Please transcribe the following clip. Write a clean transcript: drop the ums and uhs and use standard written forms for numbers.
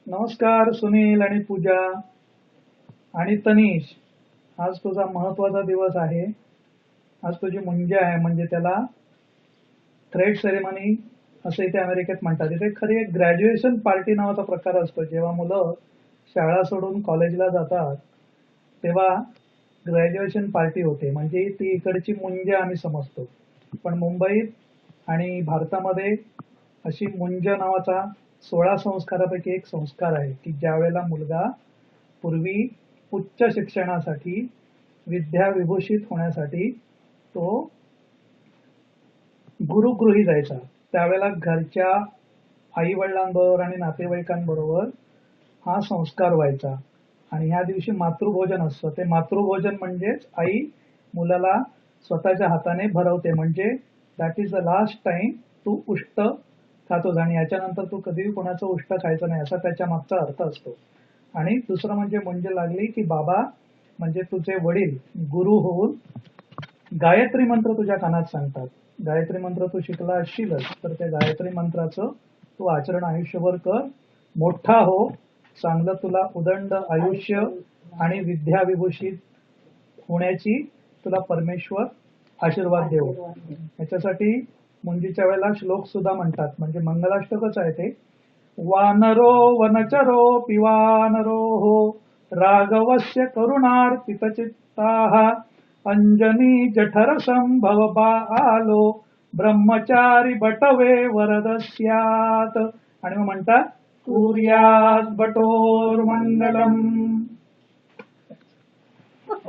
नमस्कार सुनील आणि पूजा आणि तनीश. आज तुझा महत्वाचा दिवस आहे. आज तुझी मुंज आहे, म्हणजे त्याला थ्रेड सेरेमनी असे इथे अमेरिकेत म्हणतात. इथे खरी एक ग्रॅज्युएशन पार्टी नावाचा प्रकार असतो. जेव्हा मुलं शाळा सोडून कॉलेजला जातात तेव्हा ग्रॅज्युएशन पार्टी होते, म्हणजे ती इकडची मुंज आम्ही समजतो. पण मुंबईत आणि भारतामध्ये अशी मुंज नावाचा 16 संस्कारापैकी एक संस्कार आहे की ज्यावेळेला मुलगा पूर्वी उच्च शिक्षणासाठी विद्याविभूषित होण्यासाठी तो गुरुगृही जायचा. त्यावेळेला घरच्या आई वडिलांबरोबर आणि नातेवाईकांबरोबर हा संस्कार व्हायचा. आणि ह्या दिवशी मातृभोजन असतं. ते मातृभोजन म्हणजेच आई मुलाला स्वतःच्या हाताने भरवते, म्हणजे that is the last time तू उष्ट खातोस आणि याच्यानंतर तू कधीही कोणाचं उष्ट खायचं नाही, असा त्याच्या मागचा अर्थ असतो. आणि दुसरं म्हणजे लागली की बाबा म्हणजे तुझे वडील गुरु होऊन गायत्री मंत्र तुझ्या कानात सांगतात. गायत्री मंत्र तू शिकला असशीलच, तर त्या गायत्री मंत्राचं तू आचरण आयुष्यभर कर. मोठा हो, चांगलं तुला उदंड आयुष्य आणि विद्याविभूषित होण्याची तुला परमेश्वर आशीर्वाद देवो. याच्यासाठी मुंजीच्या वेळेला श्लोक सुद्धा म्हणतात, म्हणजे मंगलाष्टकच आहे ते. वानरो वनचरो पिवानरो हो, राघवस्य करुणार्पितचित्ताः, अंजनी जठर संभव आलो, ब्रह्मचारी बटवे वरदस्यात. आणि मग म्हणतात कुर्यात बटोर मंगलम.